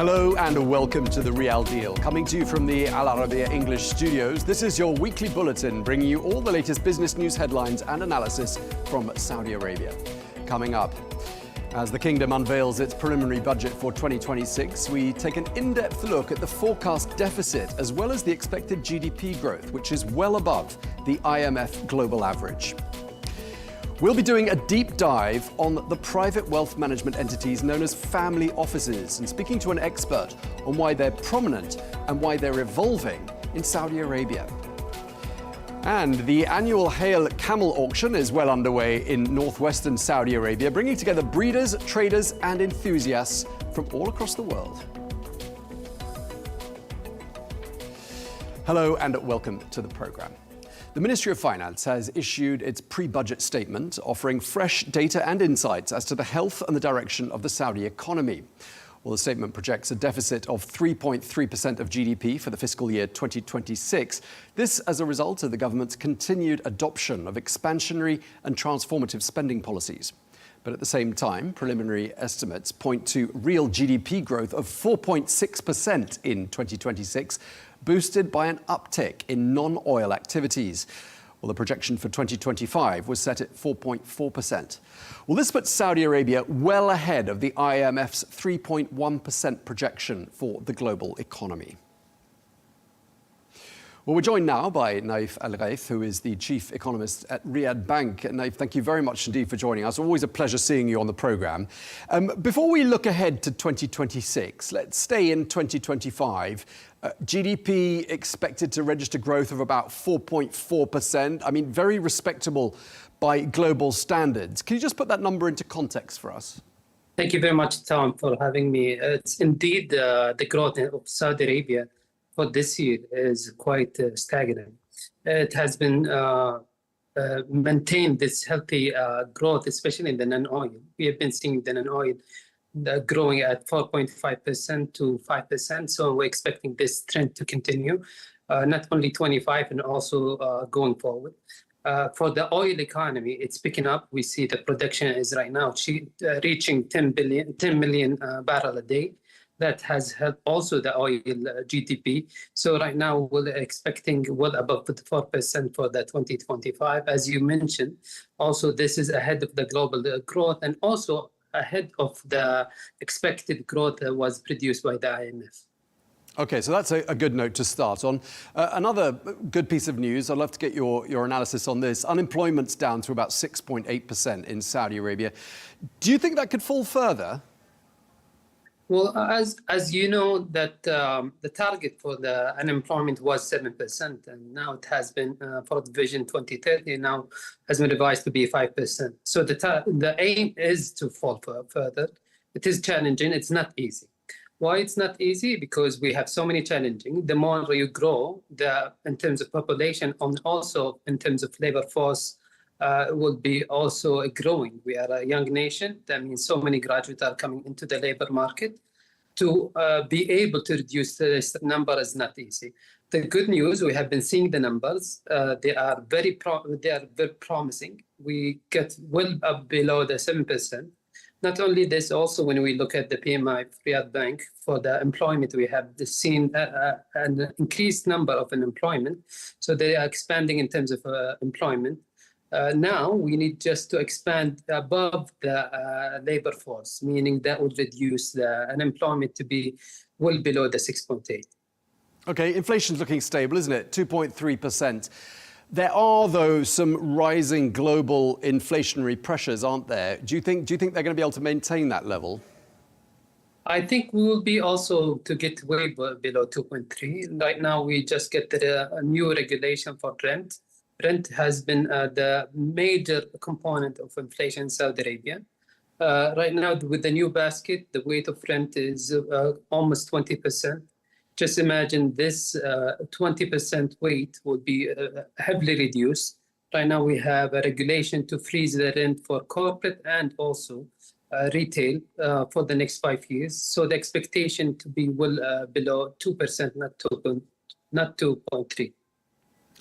Hello and welcome to the Riyal Deal. Coming to you from the Al Arabiya English studios, this is your weekly bulletin bringing you all the latest business news headlines and analysis from Saudi Arabia. Coming up, as the kingdom unveils its preliminary budget for 2026, we take an in-depth look at the forecast deficit as well as the expected GDP growth, which is well above the IMF global average. We'll be doing a deep dive on the private wealth management entities known as family offices and speaking to an expert on why they're prominent and why they're evolving in Saudi Arabia. And the annual Hail Camel auction is well underway in northwestern Saudi Arabia, bringing together breeders, traders and enthusiasts from all across the world. Hello and welcome to the programme. The Ministry of Finance has issued its pre-budget statement offering fresh data and insights as to the health and the direction of the Saudi economy. Well, the statement projects a deficit of 3.3% of GDP for the fiscal year 2026. This as a result of the government's continued adoption of expansionary and transformative spending policies. But at the same time, preliminary estimates point to real GDP growth of 4.6% in 2026, boosted by an uptick in non-oil activities. Well, the projection for 2025 was set at 4.4%. Well, this puts Saudi Arabia well ahead of the IMF's 3.1% projection for the global economy. Well, we're joined now by Naif Al-Ghaith, who is the Chief Economist at Riyad Bank. Naif, thank you very much indeed for joining us. Always a pleasure seeing you on the programme. Before we look ahead to 2026, let's stay in 2025. GDP expected to register growth of about 4.4%. I mean, very respectable by global standards. Can you just put that number into context for us? Thank you very much, Tom, for having me. It's indeed the growth of Saudi Arabia for this year is quite staggering. It has been maintained this healthy growth, especially in the non-oil. We have been seeing the non-oil growing at 4.5% to 5%. So we're expecting this trend to continue, not only 25 and also going forward. For the oil economy, it's picking up. We see the production is right now reaching 10 million barrel a day. That has helped also the oil GDP. So right now we're expecting well above 4% for the 2025. As you mentioned, also this is ahead of the global growth and also ahead of the expected growth that was produced by the IMF. Okay, so that's a good note to start on. Another good piece of news, I'd love to get your analysis on this. Unemployment's down to about 6.8% in Saudi Arabia. Do you think that could fall further? Well, as you know, that the target for the unemployment was 7%, and now it has been for the Vision 2030 now has been revised to be 5%. So the aim is to fall further. It is challenging. It's not easy. Why it's not easy? Because we have so many challenging. The more you grow, in terms of population and also in terms of labor force, will be also growing. We are a young nation. That means so many graduates are coming into the labor market. To be able to reduce this number is not easy. The good news, we have been seeing the numbers. They are very promising. We get well up below the 7%. Not only this, also when we look at the PMI Riyad Bank for the employment, we have seen an increased number of unemployment. So they are expanding in terms of employment. Now we need just to expand above the labor force, meaning that would reduce the unemployment to be well below the 6.8. Okay, inflation's looking stable, isn't it? 2.3%. There are, though, some rising global inflationary pressures, aren't there? Do you think they're going to be able to maintain that level? I think we will be also to get way below 2.3. Right now, we just get a new regulation for rent. Rent has been the major component of inflation in Saudi Arabia. Right now, with the new basket, the weight of rent is almost 20%. Just imagine this 20% weight would be heavily reduced. Right now, we have a regulation to freeze the rent for corporate and also retail for the next 5 years. So the expectation to be well below 2%, not 2.3.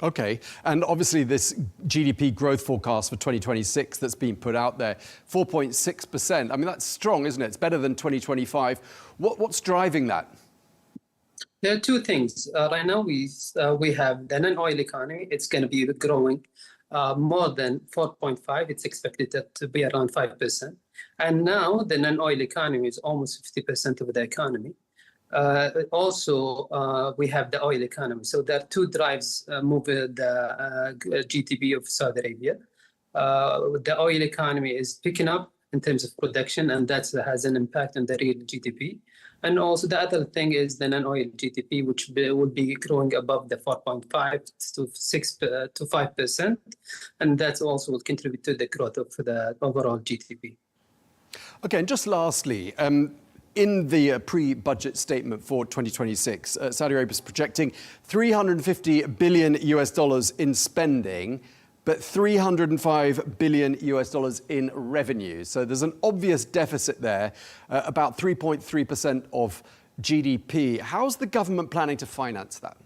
Okay, and obviously this GDP growth forecast for 2026 that's been put out there, 4.6%. I mean, that's strong, isn't it? It's better than 2025. What's driving that? There are two things. Right now, we have the non-oil economy. It's going to be growing more than 4.5. It's expected to be around 5%. And now the non-oil economy is almost 50% of the economy. Also, we have the oil economy. So there are two drives moving the GDP of Saudi Arabia. The oil economy is picking up in terms of production, and that has an impact on the real GDP. And also the other thing is the non-oil GDP, which will be growing above the 4.5 to 6 to 5%. And that also will contribute to the growth of the overall GDP. Okay, and just lastly, in the pre-budget statement for 2026, Saudi Arabia is projecting 350 billion US dollars in spending, but 305 billion US dollars in revenue. So there's an obvious deficit there, about 3.3% of GDP. How's the government planning to finance that?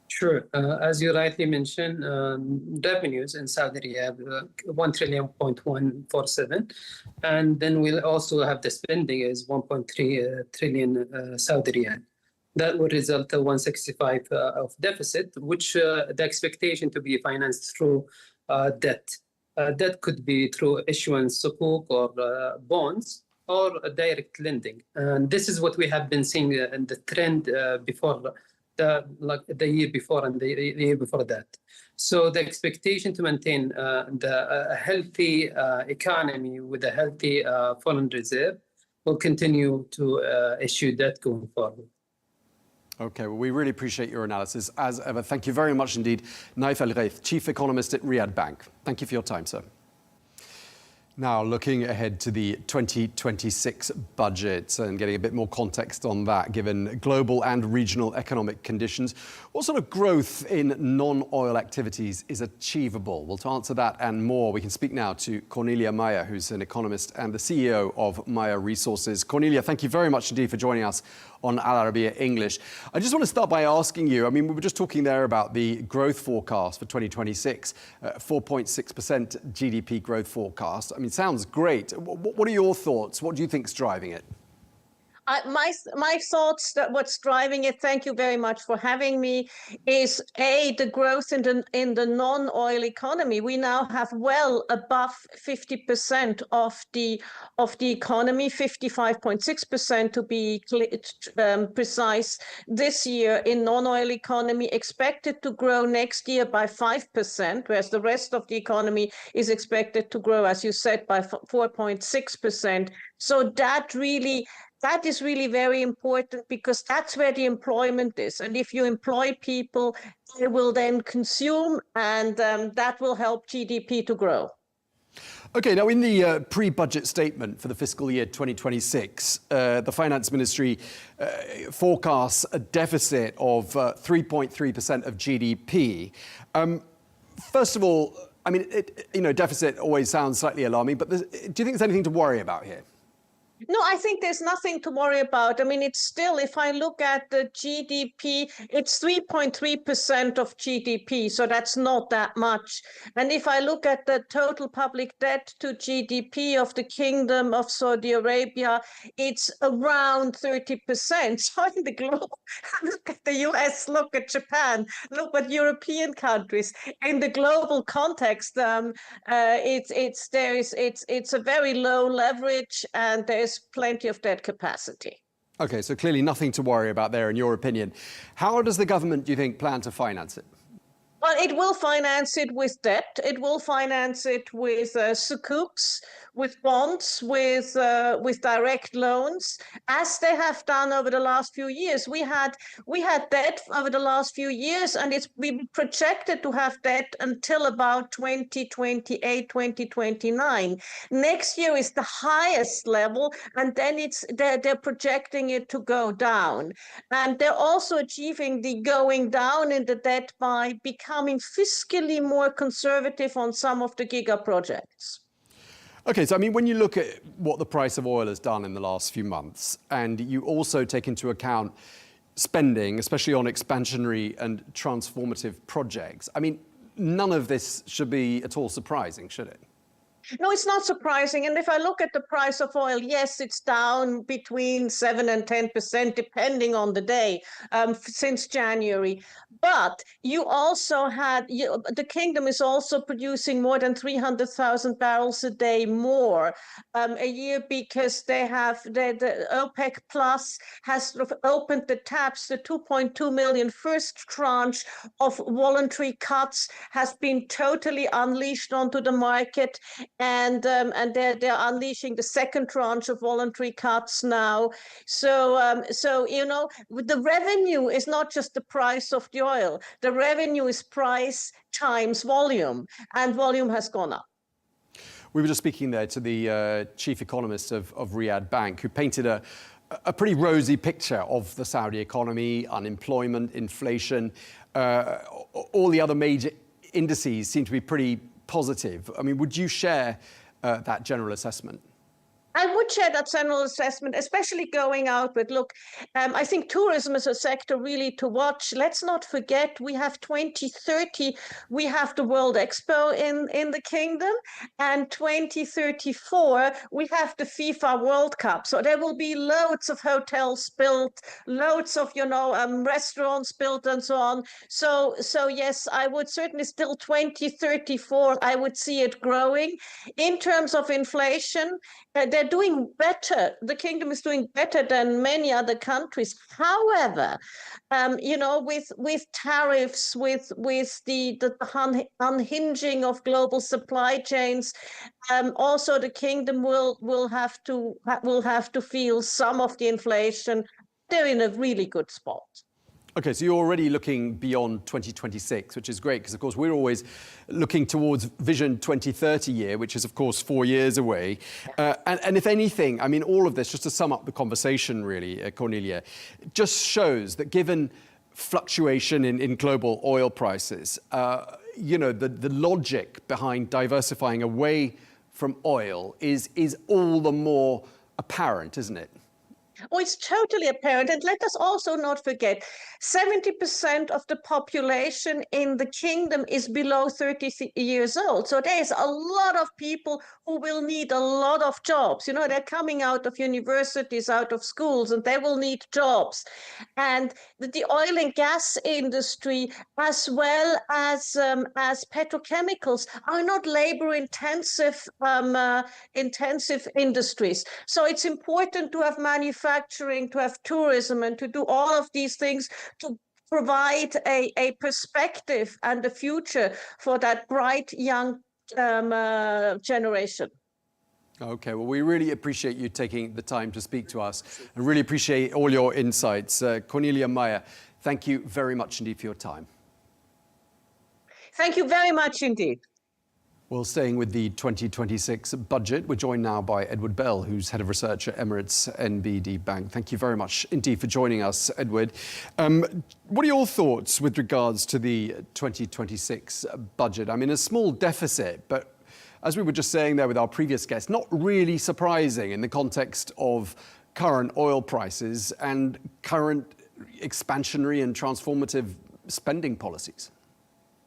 Sure. As you rightly mentioned, revenues in Saudi Arabia, 1.147 trillion. And then we'll also have the spending is 1.3 trillion Saudi riyal. That would result in 165 of deficit, which the expectation to be financed through debt. That could be through issuance sukuk or bonds or direct lending. And this is what we have been seeing in the trend before the year before and the year before that. So the expectation to maintain a healthy economy with a healthy foreign reserve will continue to issue debt going forward. Okay, well, we really appreciate your analysis as ever. Thank you very much indeed, Naif Al-Ghaith, Chief Economist at Riyad Bank. Thank you for your time, sir. Now, looking ahead to the 2026 budget and getting a bit more context on that, given global and regional economic conditions, what sort of growth in non-oil activities is achievable? Well, to answer that and more, we can speak now to Cornelia Meyer, who's an economist and the CEO of Meyer Resources. Cornelia, thank you very much indeed for joining us on Al Arabiya English. I just want to start by asking you, I mean, we were just talking there about the growth forecast for 2026, 4.6% GDP growth forecast. I mean, sounds great. What are your thoughts? What do you think is driving it? My thoughts that what's driving it, thank you very much for having me, is the growth in the non-oil economy. We now have well above 50% of the economy, 55.6% to be precise, this year in non-oil economy, expected to grow next year by 5%, whereas the rest of the economy is expected to grow, as you said, by 4.6%. So that is really very important, because that's where the employment is. And if you employ people, they will then consume, and that will help GDP to grow. Okay, now in the pre-budget statement for the fiscal year 2026, the Finance Ministry forecasts a deficit of 3.3% of GDP. First of all, I mean, deficit always sounds slightly alarming, but do you think there's anything to worry about here? No, I think there's nothing to worry about. I mean, it's still, if I look at the GDP, it's 3.3% of GDP, so that's not that much. And if I look at the total public debt to GDP of the Kingdom of Saudi Arabia, it's around 30%. So in the globe, look at the US, look at Japan, look at European countries. In the global context, it's a very low leverage, and there's plenty of debt capacity. Okay, so clearly nothing to worry about there, in your opinion. How does the government, do you think, plan to finance it? Well, it will finance it with debt. It will finance it with sukuks, with bonds, with direct loans, as they have done over the last few years. We had debt over the last few years, and we projected to have debt until about 2028, 2029. Next year is the highest level, and then they're projecting it to go down. And they're also achieving the going down in the debt by becoming fiscally more conservative on some of the giga projects. Okay, so I mean, when you look at what the price of oil has done in the last few months, and you also take into account spending, especially on expansionary and transformative projects. I mean, none of this should be at all surprising, should it? No, it's not surprising. And if I look at the price of oil, yes, it's down between 7 and 10%, depending on the day, since January. But you also had, the kingdom is also producing more than 300,000 barrels a day more a year, because they have, the OPEC Plus has sort of opened the taps. The 2.2 million first tranche of voluntary cuts has been totally unleashed onto the market. And they're unleashing the second tranche of voluntary cuts now. So the revenue is not just the price of the oil. The revenue is price times volume, and volume has gone up. We were just speaking there to the chief economist of Riyad Bank, who painted a pretty rosy picture of the Saudi economy, unemployment, inflation. All the other major indices seem to be pretty positive. I mean, would you share that general assessment? I would share that general assessment, especially going out with, look, I think tourism is a sector really to watch. Let's not forget, we have 2030, we have the World Expo in the kingdom, and 2034, we have the FIFA World Cup. So there will be loads of hotels built, loads of, restaurants built and so on. So yes, I would certainly still 2034, I would see it growing. In terms of inflation, they're doing better. The kingdom is doing better than many other countries. However, with tariffs, with the unhinging of global supply chains, also the kingdom will have to feel some of the inflation. They're in a really good spot. Okay, so you're already looking beyond 2026, which is great, because of course we're always looking towards Vision 2030 year, which is of course 4 years away. And if anything, I mean, all of this, just to sum up the conversation really, Cornelia, just shows that given fluctuation in global oil prices, the logic behind diversifying away from oil is all the more apparent, isn't it? Oh, it's totally apparent. And let us also not forget, 70% of the population in the kingdom is below 30 years old. So there's a lot of people who will need a lot of jobs. They're coming out of universities, out of schools, and they will need jobs. And the oil and gas industry, as well as petrochemicals, are not labor-intensive intensive industries. So it's important to have manufacturing, to have tourism, and to do all of these things to provide a perspective and a future for that bright young generation. Okay, well, we really appreciate you taking the time to speak to us. I really appreciate all your insights. Cornelia, Meyer, thank you very much indeed for your time. Thank you very much indeed. Well, staying with the 2026 budget, we're joined now by Edward Bell, who's Head of Research at Emirates NBD Bank. Thank you very much indeed for joining us, Edward. What are your thoughts with regards to the 2026 budget? I mean, a small deficit, but as we were just saying there with our previous guest, not really surprising in the context of current oil prices and current expansionary and transformative spending policies.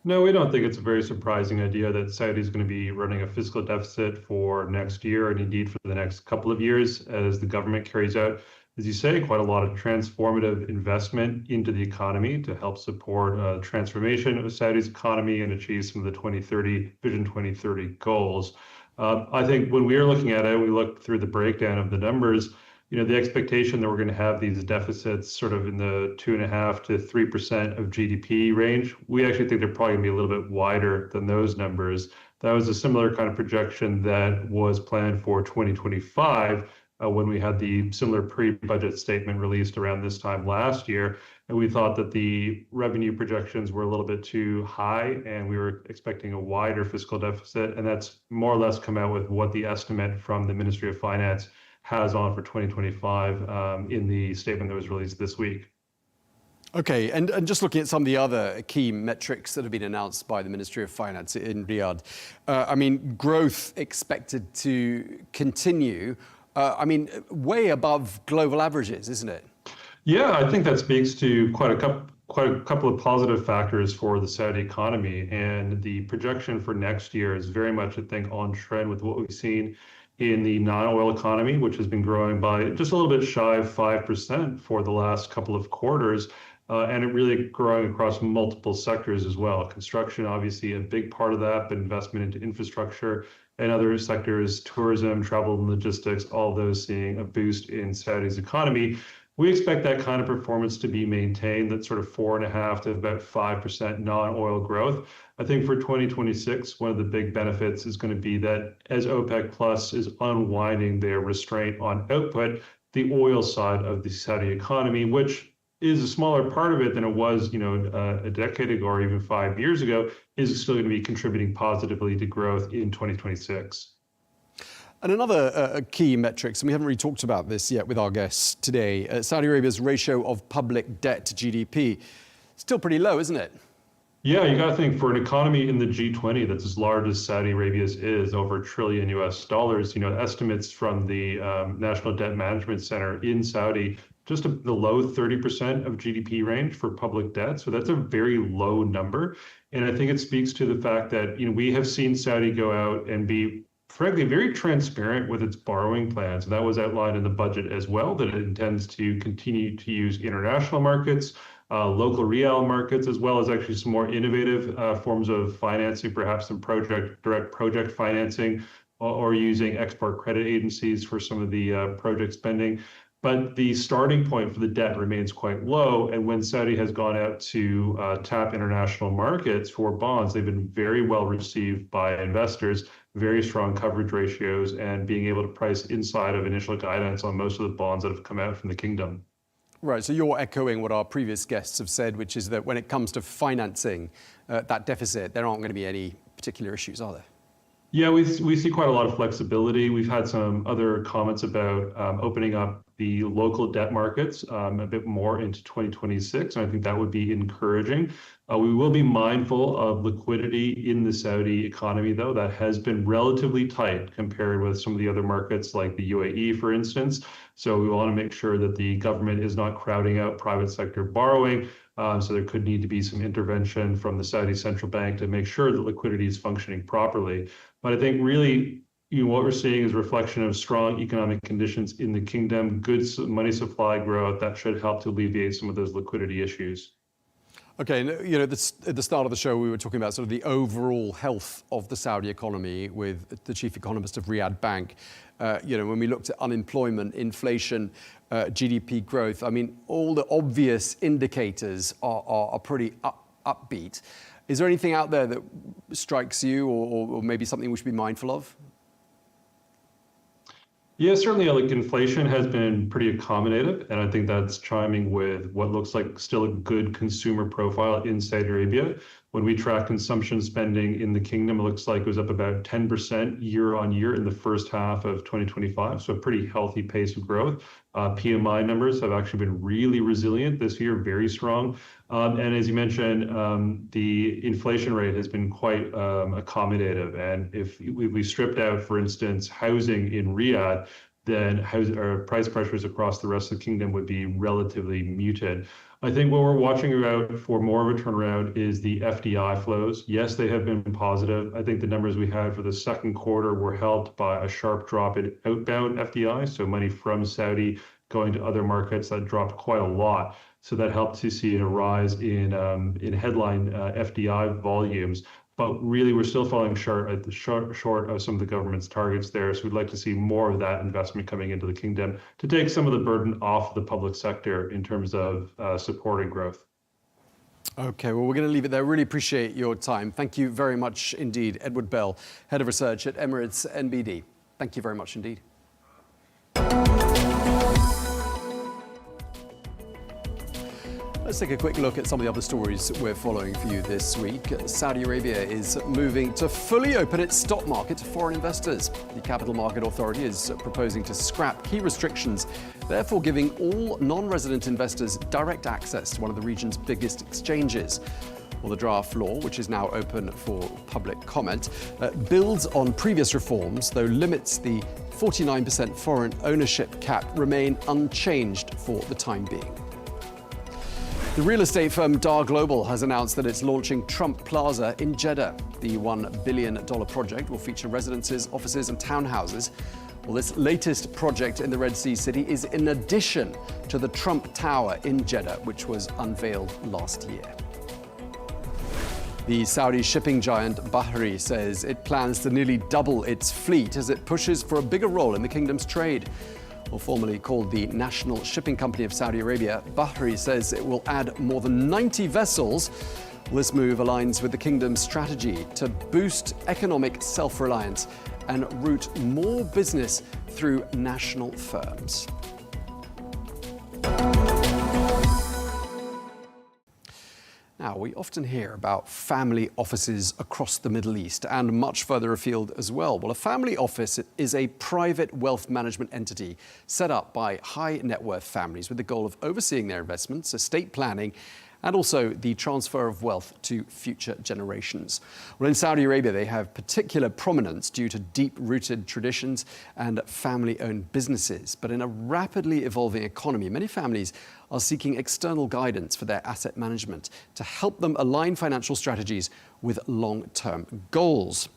No, we don't think it's a very surprising idea that Saudi is going to be running a fiscal deficit for next year and indeed for the next couple of years as the government carries out, as you say, quite a lot of transformative investment into the economy to help support transformation of Saudi's economy and achieve some of the Vision 2030 goals. I think when we are looking at it, we look through the breakdown of the numbers. The expectation that we're going to have these deficits sort of in the 2.5% to 3% of GDP range, we actually think they're probably going to be a little bit wider than those numbers. That was a similar kind of projection that was planned for 2025 when we had the similar pre-budget statement released around this time last year. And we thought that the revenue projections were a little bit too high and we were expecting a wider fiscal deficit. And that's more or less come out with what the estimate from the Ministry of Finance has on for 2025 in the statement that was released this week. Okay, and just looking at some of the other key metrics that have been announced by the Ministry of Finance in Riyadh, I mean, growth expected to continue, way above global averages, isn't it? Yeah, I think that speaks to quite a couple of positive factors for the Saudi economy, and the projection for next year is very much, I think, on trend with what we've seen in the non-oil economy, which has been growing by just a little bit shy of 5% for the last couple of quarters, and it really growing across multiple sectors as well. Construction, obviously, a big part of that, but investment into infrastructure and other sectors, tourism, travel and logistics, all those seeing a boost in Saudi's economy. We expect that kind of performance to be maintained, that sort of 4.5 to about 5% non-oil growth. I think for 2026, one of the big benefits is going to be that as OPEC Plus is unwinding their restraint on output, the oil side of the Saudi economy, which is a smaller part of it than it was, a decade ago or even 5 years ago, is still going to be contributing positively to growth in 2026. And another key metrics, and we haven't really talked about this yet with our guests today, Saudi Arabia's ratio of public debt to GDP. Still pretty low, isn't it? Yeah, you got to think for an economy in the G20 that's as large as Saudi Arabia's is, over $1 trillion US, estimates from the National Debt Management Center in Saudi, just the low 30% of GDP range for public debt. So that's a very low number. And I think it speaks to the fact that, we have seen Saudi go out and be frankly, very transparent with its borrowing plans. And that was outlined in the budget as well, that it intends to continue to use international markets, local Riyal markets, as well as actually some more innovative forms of financing, perhaps some direct project financing, or using export credit agencies for some of the project spending. But the starting point for the debt remains quite low. And when Saudi has gone out to tap international markets for bonds, they've been very well received by investors, very strong coverage ratios, and being able to price inside of initial guidance on most of the bonds that have come out from the kingdom. Right, so you're echoing what our previous guests have said, which is that when it comes to financing that deficit, there aren't going to be any particular issues, are there? Yeah, we see quite a lot of flexibility. We've had some other comments about opening up the local debt markets a bit more into 2026, and I think that would be encouraging. We will be mindful of liquidity in the Saudi economy, though. That has been relatively tight compared with some of the other markets like the UAE, for instance. So we want to make sure that the government is not crowding out private sector borrowing. So there could need to be some intervention from the Saudi central bank to make sure that liquidity is functioning properly. But I think really, what we're seeing is a reflection of strong economic conditions in the kingdom, good money supply growth that should help to alleviate some of those liquidity issues. Okay, at the start of the show, we were talking about sort of the overall health of the Saudi economy with the chief economist of Riyad Bank. When we looked at unemployment, inflation, GDP growth, I mean, all the obvious indicators are pretty upbeat. Is there anything out there that strikes you or maybe something we should be mindful of? Yeah, certainly, like inflation has been pretty accommodative, and I think that's chiming with what looks like still a good consumer profile in Saudi Arabia. When we track consumption spending in the kingdom, it looks like it was up about 10% year on year in the first half of 2025, so a pretty healthy pace of growth. PMI numbers have actually been really resilient this year, very strong. And as you mentioned, the inflation rate has been quite accommodative. And if we stripped out, for instance, housing in Riyadh, then price pressures across the rest of the kingdom would be relatively muted. I think what we're watching about for more of a turnaround is the FDI flows. Yes, they have been positive. I think the numbers we had for the second quarter were helped by a sharp drop in outbound FDI, so money from Saudi going to other markets that dropped quite a lot. So that helped to see a rise in headline FDI volumes. But really, we're still falling short of some of the government's targets there. So we'd like to see more of that investment coming into the kingdom to take some of the burden off the public sector in terms of supporting growth. Okay, well, we're going to leave it there. Really appreciate your time. Thank you very much indeed, Edward Bell, Head of Research at Emirates NBD. Thank you very much indeed. Let's take a quick look at some of the other stories we're following for you this week. Saudi Arabia is moving to fully open its stock market to foreign investors. The Capital Market Authority is proposing to scrap key restrictions, therefore giving all non-resident investors direct access to one of the region's biggest exchanges. Well, the draft law, which is now open for public comment, builds on previous reforms, though limits the 49% foreign ownership cap remain unchanged for the time being. The real estate firm Dar Global has announced that it's launching Trump Plaza in Jeddah. The $1 billion project will feature residences, offices and townhouses. Well, this latest project in the Red Sea city is in addition to the Trump Tower in Jeddah, which was unveiled last year. The Saudi shipping giant Bahri says it plans to nearly double its fleet as it pushes for a bigger role in the kingdom's trade. Well, formerly called the National Shipping Company of Saudi Arabia, Bahri says it will add more than 90 vessels. This move aligns with the kingdom's strategy to boost economic self-reliance and route more business through national firms. Now, we often hear about family offices across the Middle East and much further afield as well. Well, a family office is a private wealth management entity set up by high net worth families with the goal of overseeing their investments, estate planning, and also the transfer of wealth to future generations. Well, in Saudi Arabia, they have particular prominence due to deep-rooted traditions and family-owned businesses. But in a rapidly evolving economy, many families are seeking external guidance for their asset management to help them align financial strategies with long-term goals.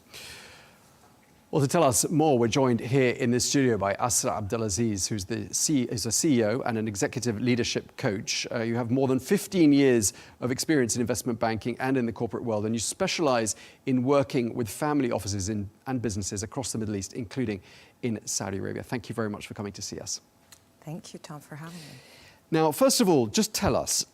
Well, to tell us more, we're joined here in this studio by Asra Abdulaziz, who's is a CEO and an executive leadership coach. You have more than 15 years of experience in investment banking and in the corporate world, and you specialize in working with family offices and businesses across the Middle East, including in Saudi Arabia. Thank you very much for coming to see us. Thank you, Tom, for having me. Now, first of all, just tell us,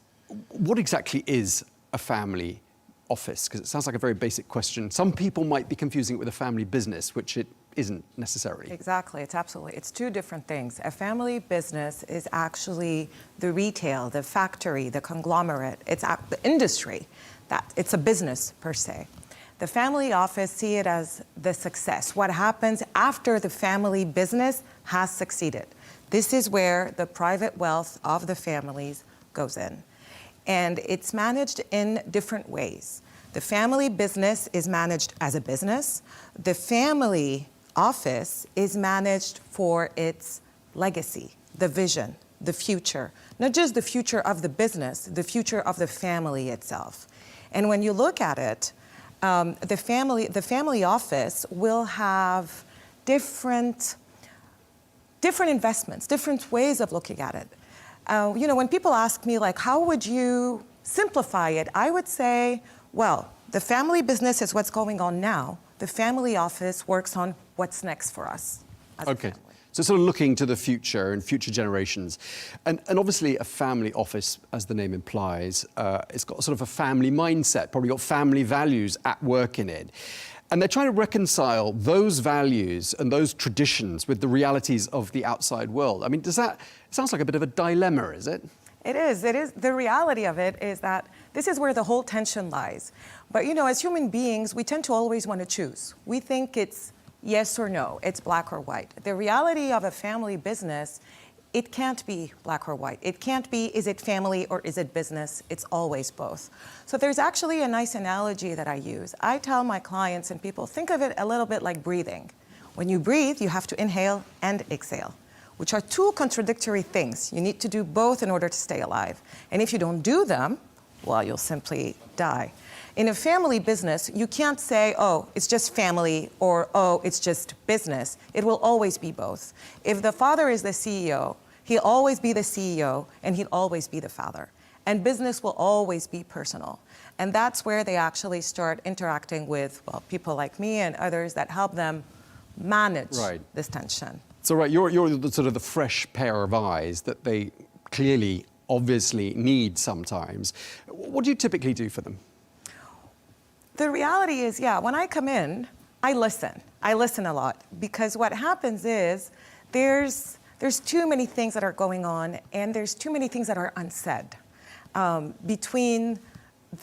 what exactly is a family office? Because it sounds like a very basic question. Some people might be confusing it with a family business, which it isn't necessarily. Exactly, it's two different things. A family business is actually the retail, the factory, the conglomerate, it's the industry. It's a business per se. The family office, see it as the success, what happens after the family business has succeeded. This is where the private wealth of the families goes in. And it's managed in different ways. The family business is managed as a business. The family office is managed for its legacy, the vision, the future. Not just the future of the business, the future of the family itself. And when you look at it, the family office will have different investments, different ways of looking at it. When people ask me, like, how would you simplify it? I would say, well, the family business is what's going on now. The family office works on what's next for us as a family. So sort of looking to the future and future generations. And obviously a family office, as the name implies, it's got sort of a family mindset, probably got family values at work in it. And they're trying to reconcile those values and those traditions with the realities of the outside world. I mean, it sounds like a bit of a dilemma, is it? It is. The reality of it is that this is where the whole tension lies. But, as human beings, we tend to always want to choose. We think it's yes or no, it's black or white. The reality of a family business, it can't be black or white. It can't be, is it family or is it business? It's always both. So there's actually a nice analogy that I use. I tell my clients and people, think of it a little bit like breathing. When you breathe, you have to inhale and exhale, which are two contradictory things. You need to do both in order to stay alive. And if you don't do them, well, you'll simply die. In a family business, you can't say, oh, it's just family, or oh, it's just business. It will always be both. If the father is the CEO, he'll always be the CEO, and he'll always be the father. And business will always be personal. And that's where they actually start interacting with, well, people like me and others that help them manage this tension. So, you're the sort of the fresh pair of eyes that they clearly, obviously need sometimes. What do you typically do for them? The reality is, when I come in, I listen. I listen a lot because what happens is there's too many things that are going on and there's too many things that are unsaid between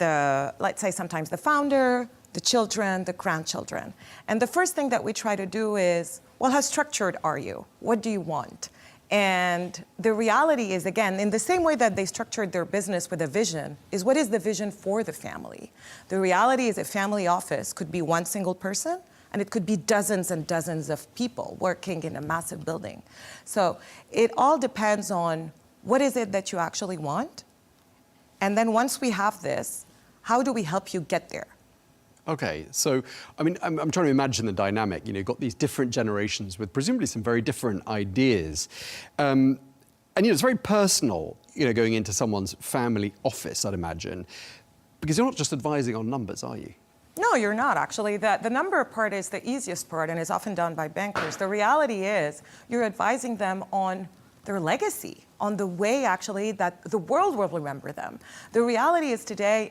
let's say sometimes the founder, the children, the grandchildren. And the first thing that we try to do is, well, how structured are you? What do you want? And the reality is, again, in the same way that they structured their business with a vision, is what is the vision for the family? The reality is a family office could be one single person, and it could be dozens and dozens of people working in a massive building. So it all depends on what is it that you actually want, And then once we have this, how do we help you get there? Okay, so I mean, I'm trying to imagine the dynamic. You know, you've got these different generations with presumably some very different ideas. And you know, it's very personal, you know, going into someone's family office, I'd imagine, because you're not just advising on numbers, are you? No, you're not, actually. The number part is the easiest part and is often done by bankers. The reality is you're advising them on their legacy, on the way, actually, that the world will remember them. The reality is today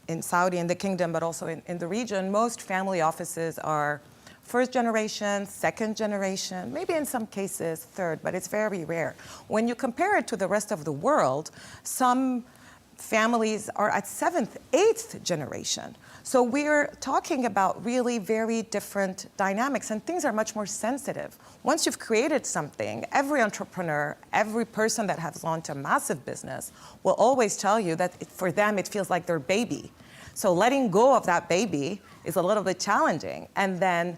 in Saudi, in the kingdom, but also in the region, most family offices are first generation, second generation, maybe in some cases third, but it's very rare. When you compare it to the rest of the world, some families are at seventh, eighth generation. So we're talking about really very different dynamics, and things are much more sensitive. Once you've created something, every entrepreneur, every person that has launched a massive business will always tell you that for them it feels like their baby. So letting go of that baby is a little bit challenging, and then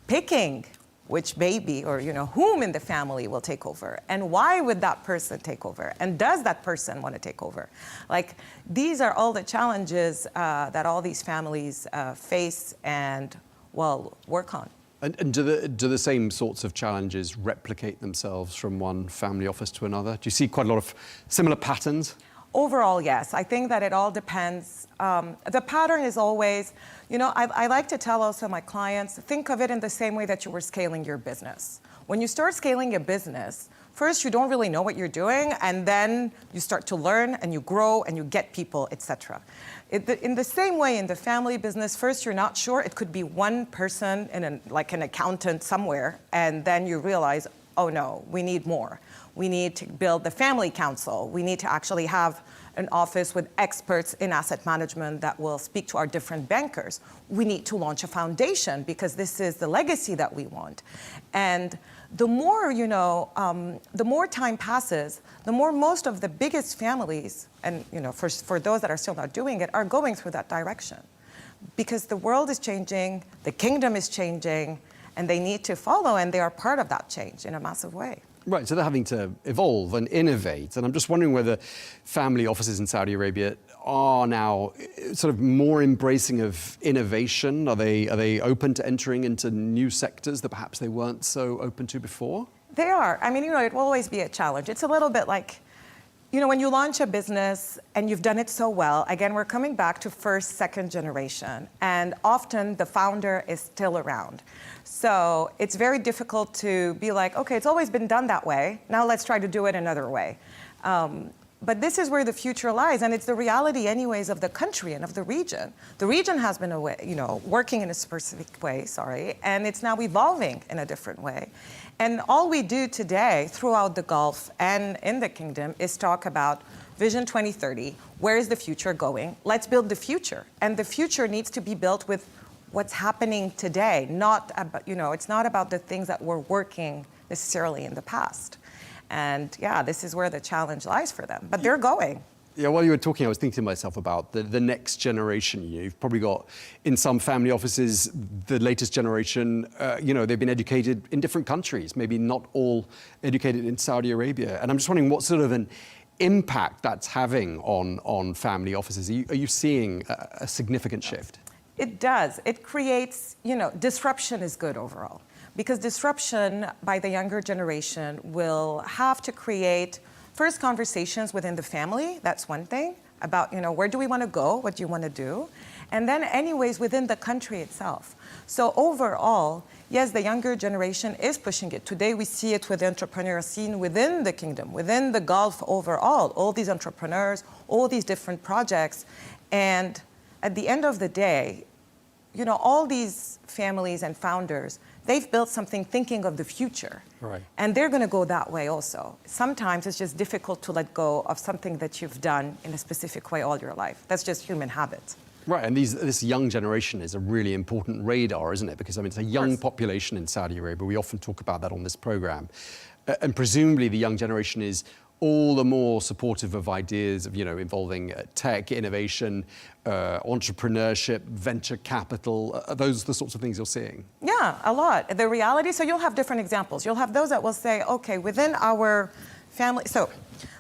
picking which baby or whom in the family will take over, and why would that person take over, and does that person want to take over? Like, these are all the challenges that all these families face and, well, work on. And do the same sorts of challenges replicate themselves from one family office to another? Do you see quite a lot of similar patterns? Overall, yes. I think that it all depends. The pattern is always, I like to tell also my clients, think of it in the same way that you were scaling your business. When you start scaling a business, first you don't really know what you're doing, and then you start to learn and you grow and you get people, etc. In the same way in the family business, first you're not sure. It could be one person, like an accountant somewhere, and then you realize, oh no, we need more. We need to build the family council. We need to actually have an office with experts in asset management that will speak to our different bankers. We need to launch a foundation because this is the legacy that we want. And the more, the more time passes, the more most of the biggest families, and for those that are still not doing it, are going through that direction. Because the world is changing, the kingdom is changing, and they need to follow, and they are part of that change in a massive way. Right, so they're having to evolve and innovate. And I'm just wondering whether family offices in Saudi Arabia are now sort of more embracing of innovation. Are they open to entering into new sectors that perhaps they weren't so open to before? They are. I mean, it will always be a challenge. It's a little bit like, when you launch a business and you've done it so well, again, we're coming back to first, second generation, and often the founder is still around. So it's very difficult to be like, okay, it's always been done that way, now let's try to do it another way. But this is where the future lies, and it's the reality anyways of the country and of the region. The region has been working in a specific way, and it's now evolving in a different way. And all we do today throughout the Gulf and in the kingdom is talk about Vision 2030. Where is the future going? Let's build the future. And the future needs to be built with what's happening today, not about, it's not about the things that were working necessarily in the past. And yeah, this is where the challenge lies for them, but they're going. Yeah, while you were talking, I was thinking to myself about the next generation. You've probably got, in some family offices, the latest generation, they've been educated in different countries, maybe not all educated in Saudi Arabia. And I'm just wondering what sort of an impact that's having on family offices. Are you seeing a significant shift? It does. It creates, disruption is good overall. Because disruption by the younger generation will have to create first conversations within the family, that's one thing, about, where do we want to go, what do you want to do? And then anyways, within the country itself. So overall, yes, the younger generation is pushing it. Today we see it with the entrepreneurial scene within the kingdom, within the Gulf overall, all these entrepreneurs, all these different projects. And at the end of the day, all these families and founders, they've built something thinking of the future. Right. And they're going to go that way also. Sometimes it's just difficult to let go of something that you've done in a specific way all your life. That's just human habit. Right, and this young generation is a really important radar, isn't it? Because, it's a young population in Saudi Arabia. We often talk about that on this program. And presumably the young generation is all the more supportive of ideas of, involving tech, innovation, entrepreneurship, venture capital. Are those the sorts of things you're seeing? Yeah, a lot. The reality, so you'll have different examples. You'll have those that will say, okay, within our family, so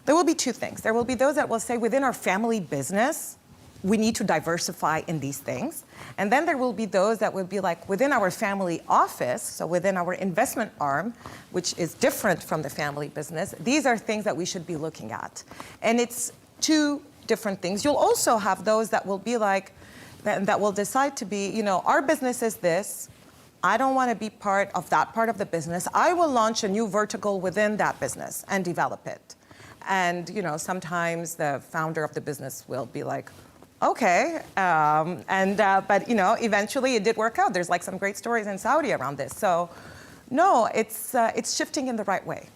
There will be two things. There will be those that will say within our family business, we need to diversify in these things. And then there will be those that will be like within our family office, so within our investment arm, which is different from the family business, these are things that we should be looking at. And it's two different things. You'll also have those that will be like, that will decide to be, our business is this. I don't want to be part of that part of the business. I will launch a new vertical within that business and develop it. And, sometimes the founder of the business will be like, okay, but eventually it did work out. There's like some great stories in Saudi around this. So, no, it's shifting in the right way.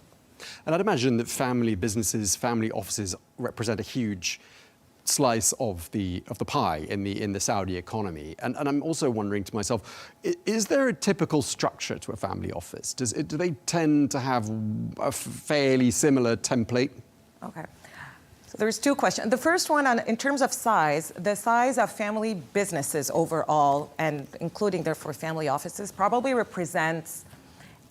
And I'd imagine that family businesses, family offices represent a huge slice of the pie in the Saudi economy. And I'm also wondering to myself, is there a typical structure to a family office? Do they tend to have a fairly similar template? Okay. So there's two questions. The first one, in terms of size, the size of family businesses overall, and including therefore family offices, probably represents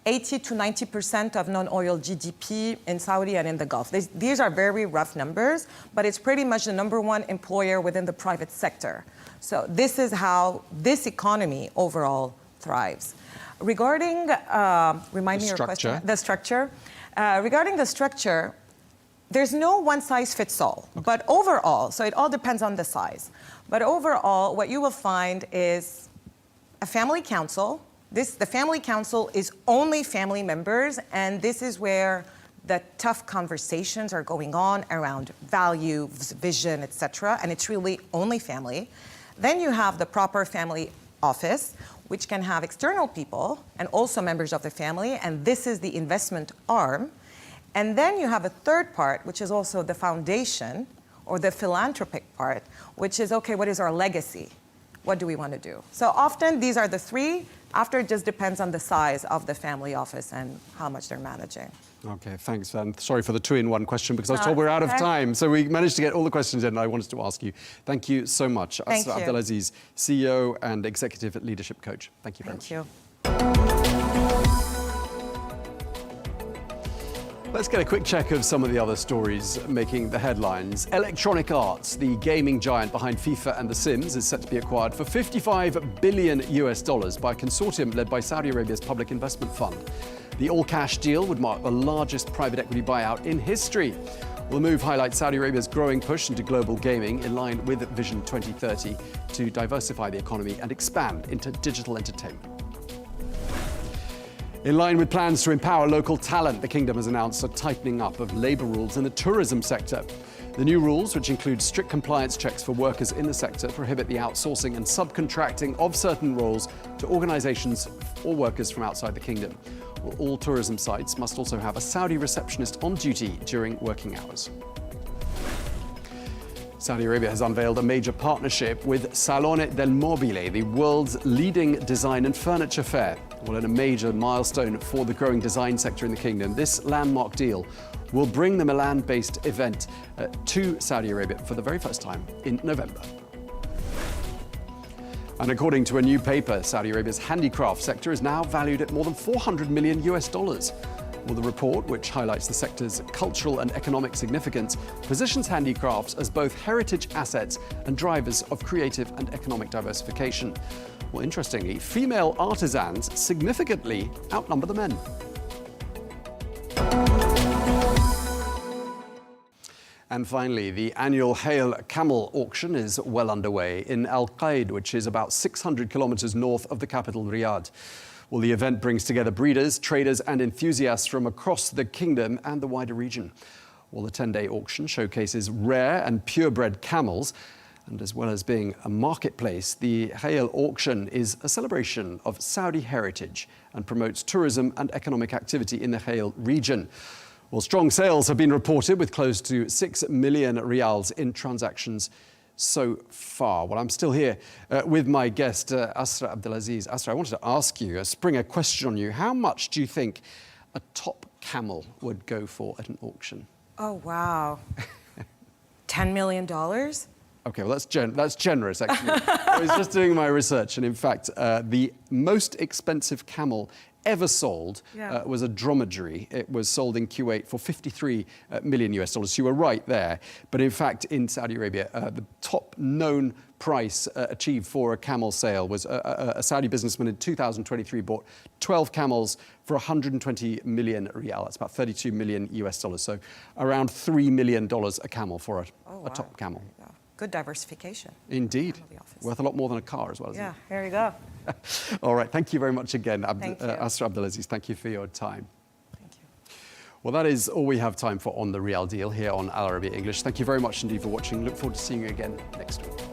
80 to 90% of non-oil GDP in Saudi and in the Gulf. These are very rough numbers, but it's pretty much the number one employer within the private sector. So this is how this economy overall thrives. Regarding, remind me your question. The structure. Regarding the structure, there's no one size fits all, but overall, so it all depends on the size. But overall, what you will find is a family council. The family council is only family members, and this is where the tough conversations are going on around values, vision, etc., and it's really only family. Then you have the proper family office, which can have external people and also members of the family, and this is the investment arm. And then you have a third part, which is also the foundation or the philanthropic part, which is, okay, what is our legacy? What do we want to do? So often these are the three. After, it just depends on the size of the family office and how much they're managing. Okay, thanks. And sorry for the two-in-one question, because I was told we're out of time. So we managed to get all the questions in, and I wanted to ask you. Thank you so much. Thank Asra you. Abdulaziz, CEO and Executive Leadership Coach. Thank you very much. Thank you. Let's get a quick check of some of the other stories making the headlines. Electronic Arts, the gaming giant behind FIFA and The Sims, is set to be acquired for $55 billion by a consortium led by Saudi Arabia's Public Investment Fund. The all-cash deal would mark the largest private equity buyout in history. The move highlights Saudi Arabia's growing push into global gaming in line with Vision 2030 to diversify the economy and expand into digital entertainment. In line with plans to empower local talent, the kingdom has announced a tightening up of labour rules in the tourism sector. The new rules, which include strict compliance checks for workers in the sector, prohibit the outsourcing and subcontracting of certain roles to organisations or workers from outside the kingdom. All tourism sites must also have a Saudi receptionist on duty during working hours. Saudi Arabia has unveiled a major partnership with Salone del Mobile, the world's leading design and furniture fair. Well, in a major milestone for the growing design sector in the kingdom, this landmark deal will bring the Milan-based event to Saudi Arabia for the very first time in November. And according to a new paper, Saudi Arabia's handicraft sector is now valued at more than $400 million. Well, the report, which highlights the sector's cultural and economic significance, positions handicrafts as both heritage assets and drivers of creative and economic diversification. Well, interestingly, female artisans significantly outnumber the men. And finally, the annual Hail Camel auction is well underway in Al-Ghaith, which is about 600 kilometers north of the capital, Riyadh. Well, the event brings together breeders, traders and enthusiasts from across the kingdom and the wider region. Well, the 10-day auction showcases rare and purebred camels. And as well as being a marketplace, the Hail auction is a celebration of Saudi heritage and promotes tourism and economic activity in the Hail region. Well, strong sales have been reported with close to 6 million riyals in transactions so far. Well, I'm still here with my guest, Asra Abdulaziz. Asra, I wanted to ask you, spring a question on you. How much do you think a top camel would go for at an auction? Oh, wow. $10 million? Okay, well, that's generous, actually. I was just doing my research, and in fact, the most expensive camel ever sold was a dromedary. It was sold in Kuwait for $53 million US. You were right there. But in fact, in Saudi Arabia, the top known price achieved for a camel sale was a Saudi businessman in 2023 bought 12 camels for 120 million riyal. That's about 32 million US dollars. So around $3 million a camel for a top camel. Good diversification. Indeed. Worth a lot more than a car as well, isn't it? Yeah, here you go. All right. Thank you very much again, Thank you. Asra Abdulaziz. Thank you for your time. Thank you. Well, that is all we have time for on The Riyal Deal here on Al Arabiya English. Thank you very much indeed for watching. Look forward to seeing you again next week.